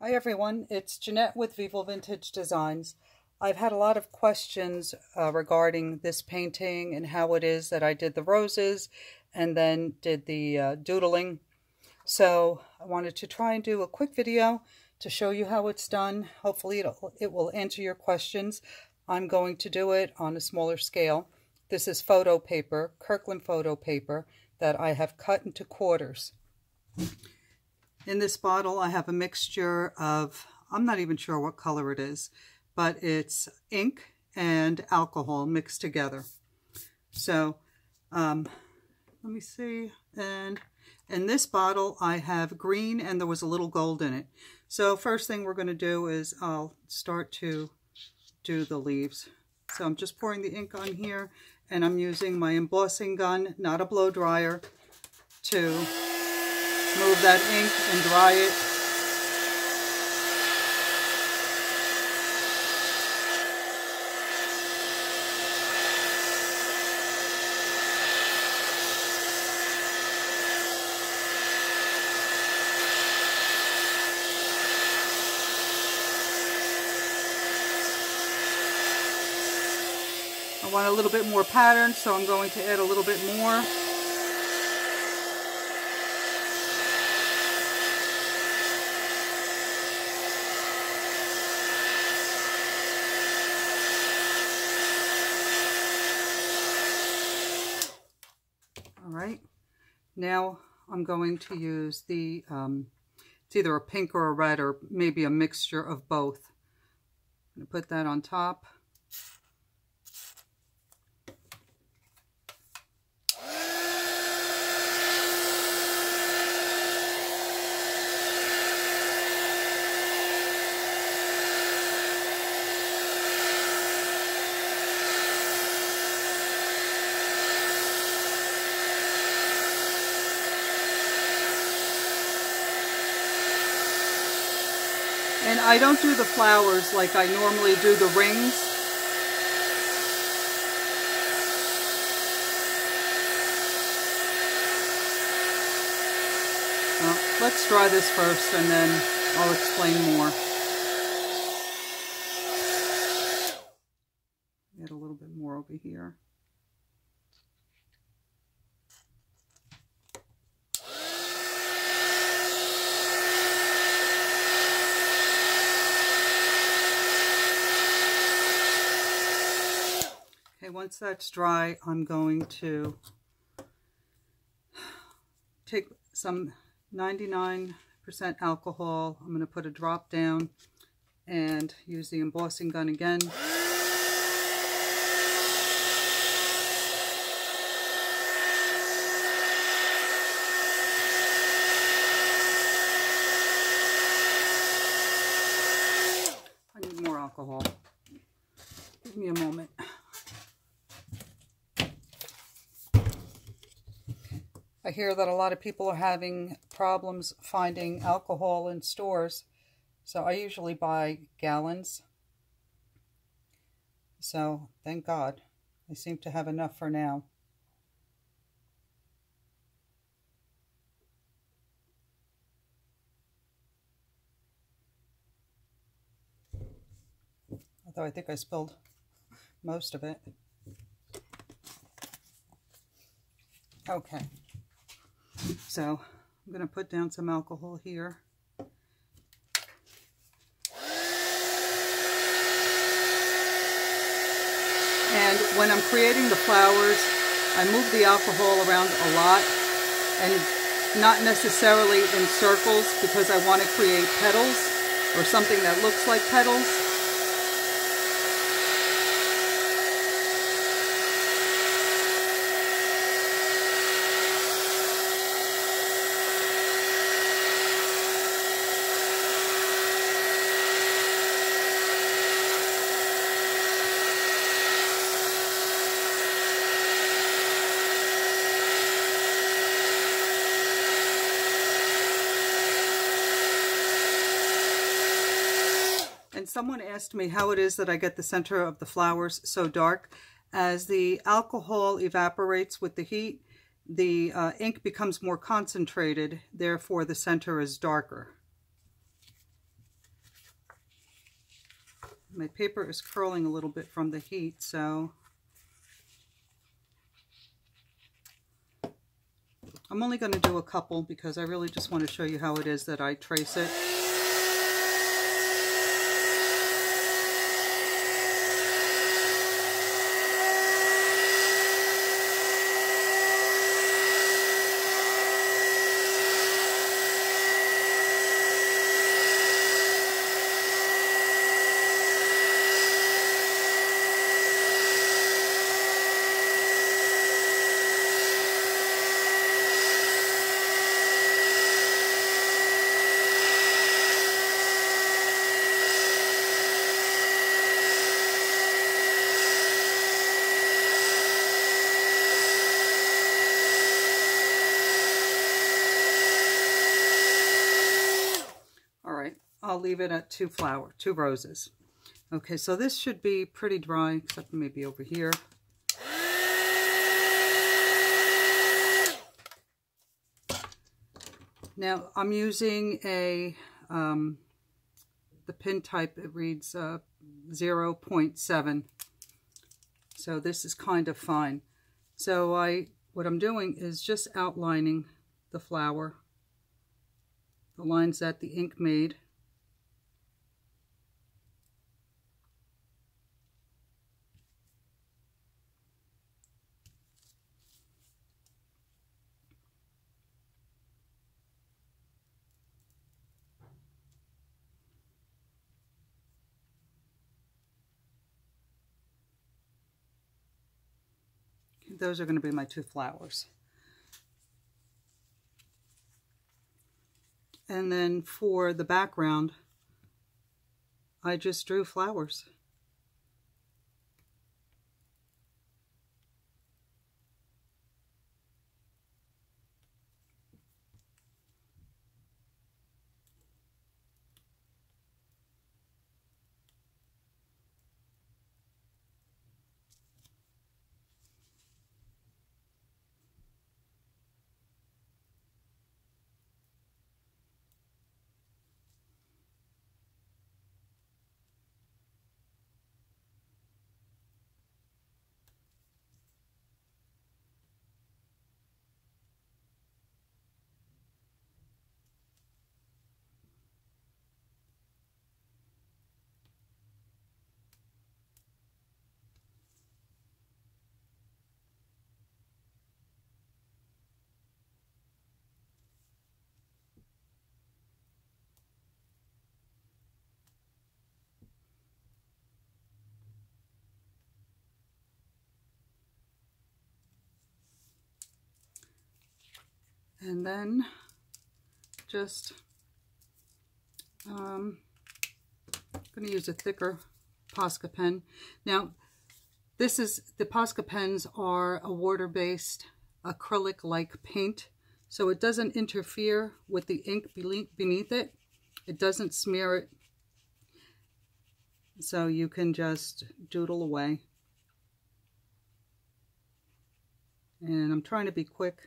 Hi everyone, it's Jeanette with Vivo Vintage Designs. I've had a lot of questions regarding this painting and how it is that I did the roses and then did the doodling. So I wanted to try and do a quick video to show you how it's done. Hopefully it will answer your questions. I'm going to do it on a smaller scale. This is photo paper, Kirkland photo paper, that I have cut into quarters. In this bottle, I have a mixture of, I'm not even sure what color it is, but it's ink and alcohol mixed together. So, let me see. And in this bottle, I have green and there was a little gold in it. So first thing we're going to do is I'll start to do the leaves. So I'm just pouring the ink on here, and I'm using my embossing gun, not a blow dryer, to move that ink and dry it. I want a little bit more pattern, so I'm going to add a little bit more. Alright, now I'm going to use the, it's either a pink or a red or maybe a mixture of both. I'm going to put that on top. And I don't do the flowers like I normally do the rings. Well, let's dry this first and then I'll explain more. Add a little bit more over here. Once that's dry, I'm going to take some 99% alcohol. I'm going to put a drop down and use the embossing gun again. I need more alcohol. Give me a moment. I hear that a lot of people are having problems finding alcohol in stores, so I usually buy gallons. So, thank God. I seem to have enough for now. Although I think I spilled most of it. Okay. So I'm going to put down some alcohol here. And when I'm creating the flowers, I move the alcohol around a lot, and not necessarily in circles, because I want to create petals or something that looks like petals. And someone asked me how it is that I get the center of the flowers so dark. As the alcohol evaporates with the heat, the ink becomes more concentrated, therefore the center is darker. My paper is curling a little bit from the heat, so I'm only going to do a couple because I really just want to show you how it is that I trace it. I'll leave it at two roses. Okay, so this should be pretty dry, except maybe over here. Now I'm using a the pin type. It reads 0.7. So this is kind of fine. So what I'm doing is just outlining the flower, the lines that the ink made. Those are going to be my two flowers. And then for the background, I just drew flowers. And then just I'm going to use a thicker Posca pen. Now the Posca pens are a water-based acrylic-like paint, so it doesn't interfere with the ink beneath it. It doesn't smear it, so you can just doodle away. And I'm trying to be quick,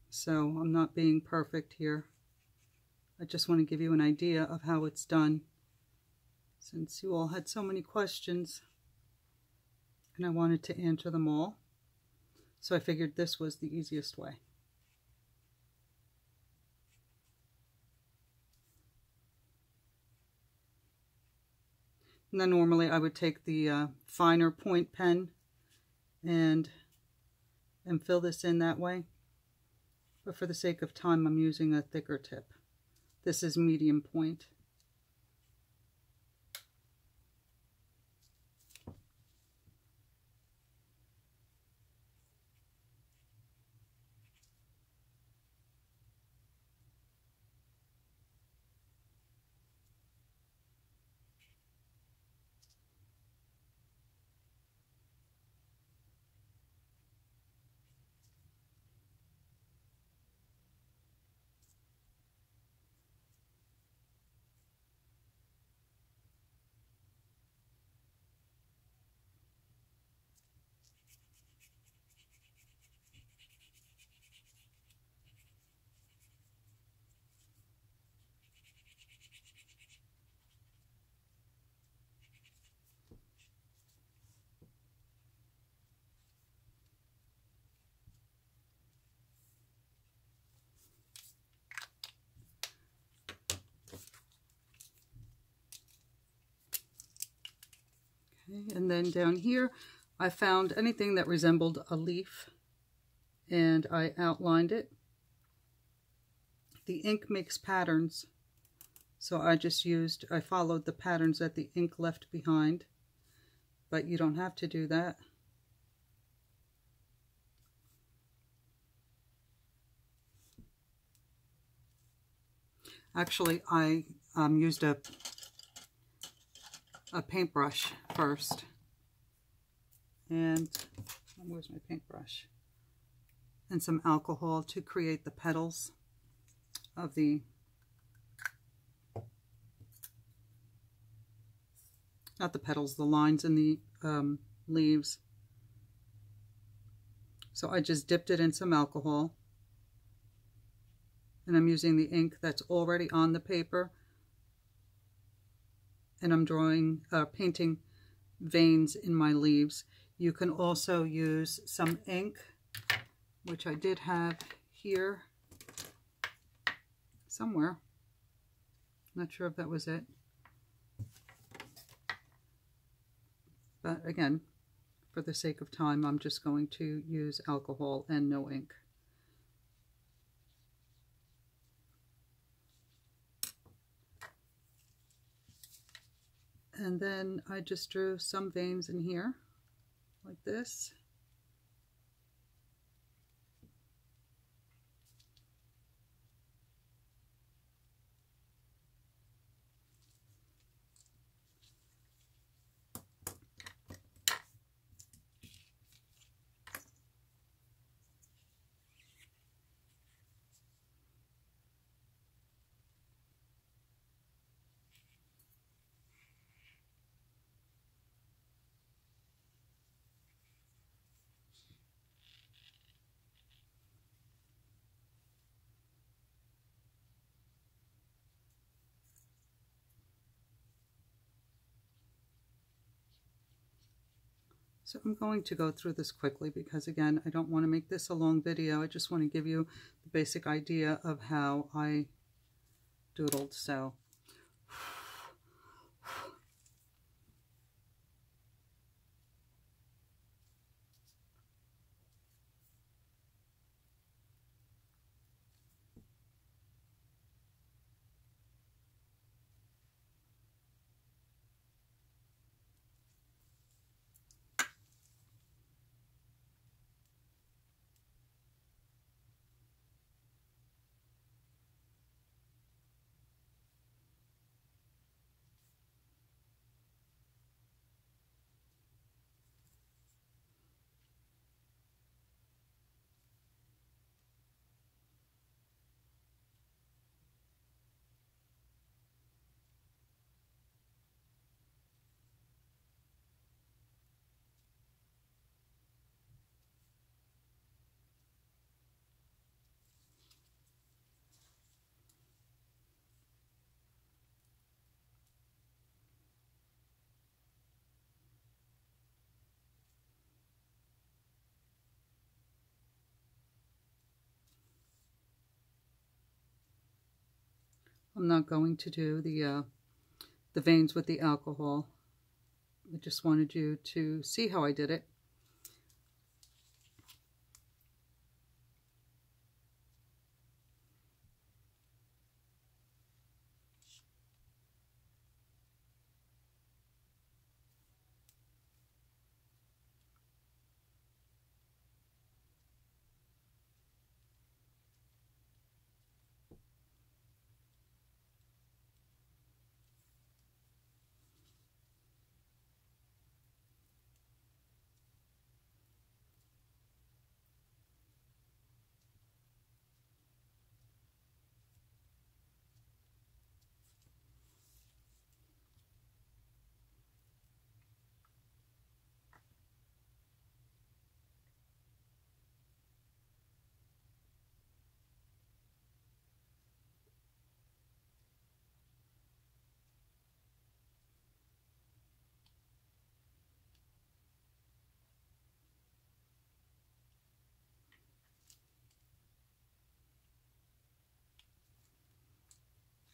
so I'm not being perfect here. I just want to give you an idea of how it's done, since you all had so many questions and I wanted to answer them all. So I figured this was the easiest way. And then normally I would take the finer point pen and fill this in that way. But for the sake of time, I'm using a thicker tip. This is medium point. Okay, and then down here I found anything that resembled a leaf and I outlined it. The ink makes patterns, so I followed the patterns that the ink left behind, but you don't have to do that. Actually, I used a paintbrush first, and where's my paintbrush? And some alcohol to create the petals of the, not the petals, the lines in the leaves. So I just dipped it in some alcohol, and I'm using the ink that's already on the paper, and I'm drawing, painting veins in my leaves. You can also use some ink, which I did have here somewhere. Not sure if that was it. But again, for the sake of time, I'm just going to use alcohol and no ink. And then I just drew some veins in here, like this. So I'm going to go through this quickly because, again, I don't want to make this a long video. I just want to give you the basic idea of how I doodled. So I'm not going to do the veins with the alcohol. I just wanted you to see how I did it.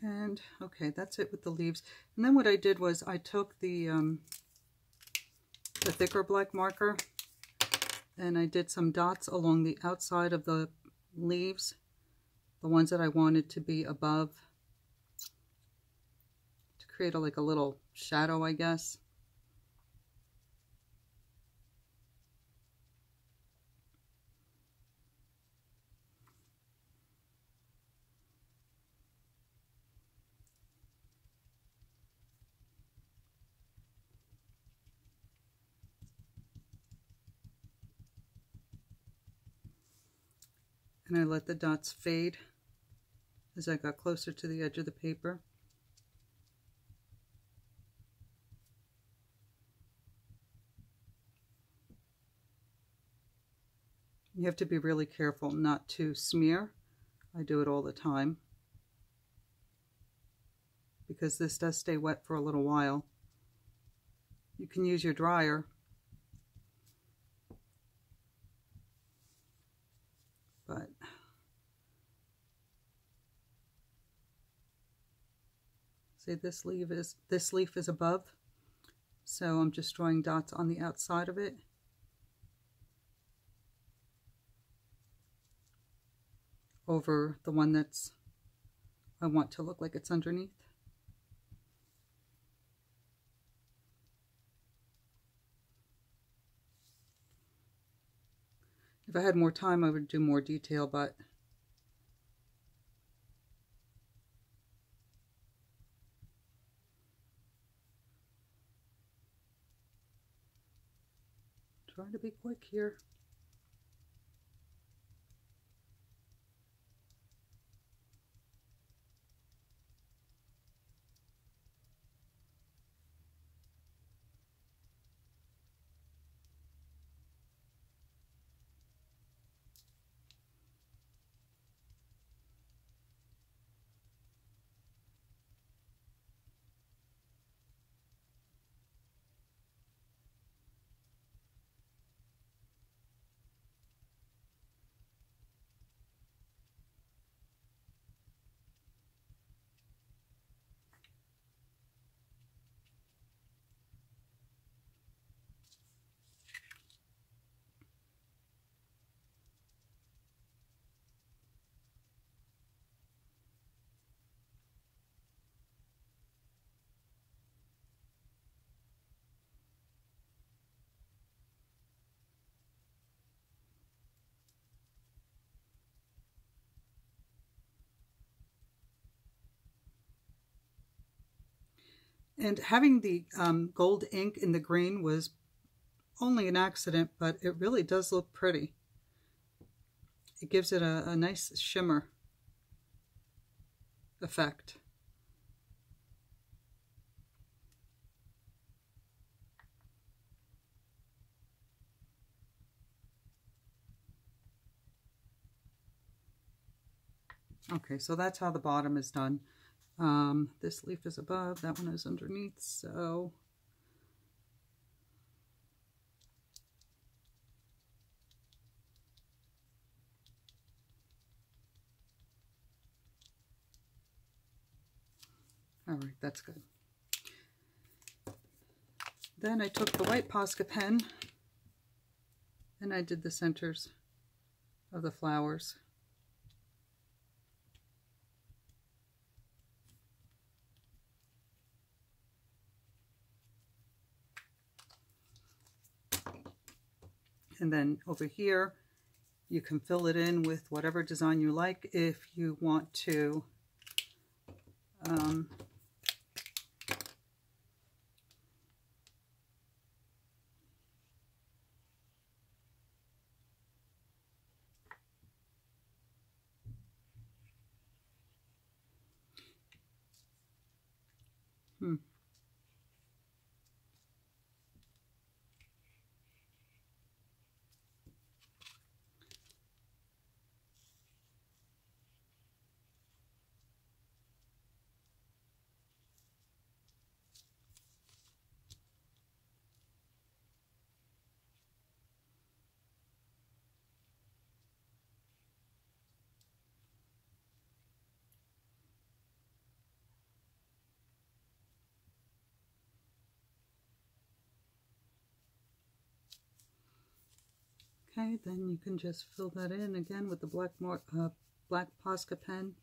And okay, that's it with the leaves. And then what I did was I took the the thicker black marker, and I did some dots along the outside of the leaves, the ones that I wanted to be above, to create like a little shadow, I guess. And I let the dots fade as I got closer to the edge of the paper. You have to be really careful not to smear. I do it all the time because this does stay wet for a little while. You can use your dryer, but see, this leaf is above, so I'm just drawing dots on the outside of it. Over the one that's I want to look like it's underneath. If I had more time, I would do more detail, but trying to be quick here. And having the gold ink in the green was only an accident, but it really does look pretty. It gives it a nice shimmer effect. Okay, so that's how the bottom is done. This leaf is above, that one is underneath, so all right, that's good. Then I took the white Posca pen and I did the centers of the flowers. And then over here, you can fill it in with whatever design you like. If you want to Okay, then you can just fill that in again with the black Posca pen.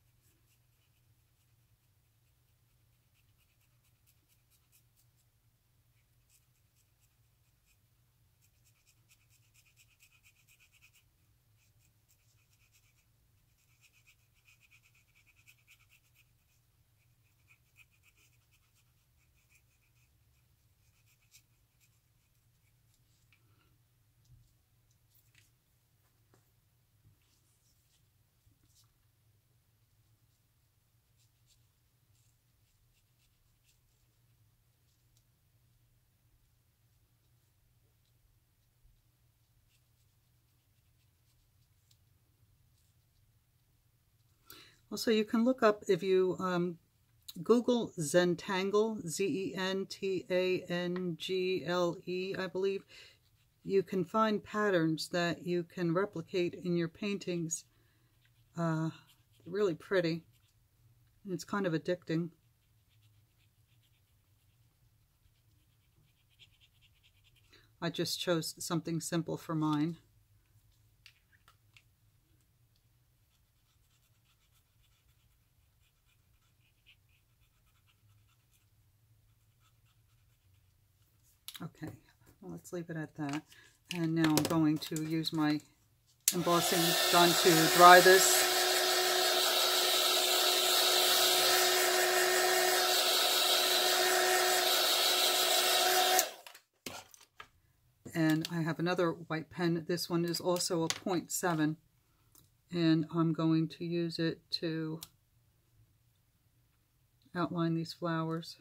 Also, you can look up, if you Google Zentangle, Zentangle, I believe, you can find patterns that you can replicate in your paintings. Really pretty, and it's kind of addicting. I just chose something simple for mine. Okay, well, let's leave it at that. And now I'm going to use my embossing gun to dry this. And I have another white pen. This one is also a 0.7, and I'm going to use it to outline these flowers.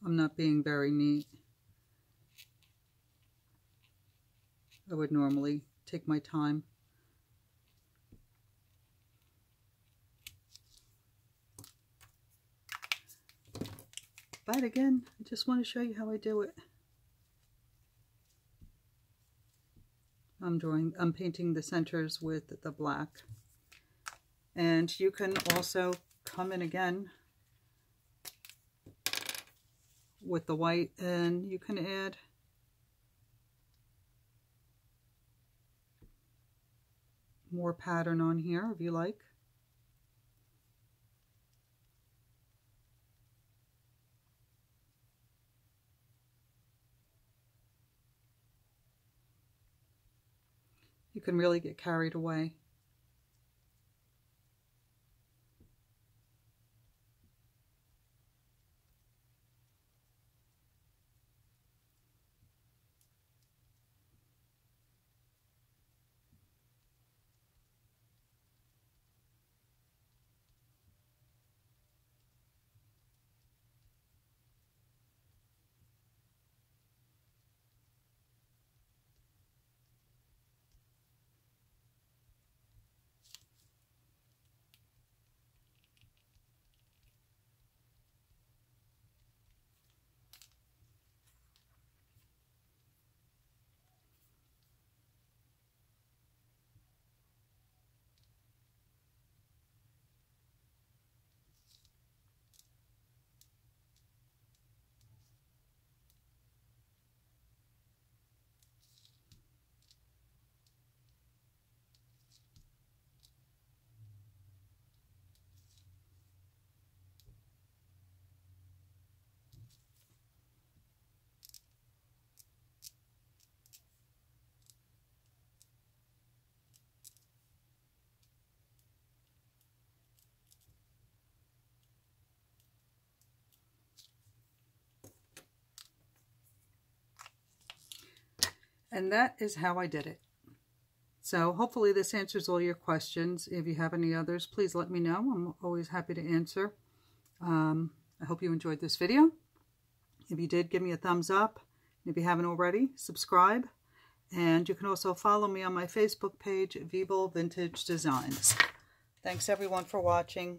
I'm not being very neat. I would normally take my time. But again, I just want to show you how I do it. I'm painting the centers with the black. And you can also come in again with the white, and you can add more pattern on here if you like. You can really get carried away. And that is how I did it. So hopefully this answers all your questions. If you have any others, please let me know. I'm always happy to answer. I hope you enjoyed this video. If you did, give me a thumbs up. If you haven't already, subscribe. And you can also follow me on my Facebook page, Vivo Vintage Designs. Thanks everyone for watching.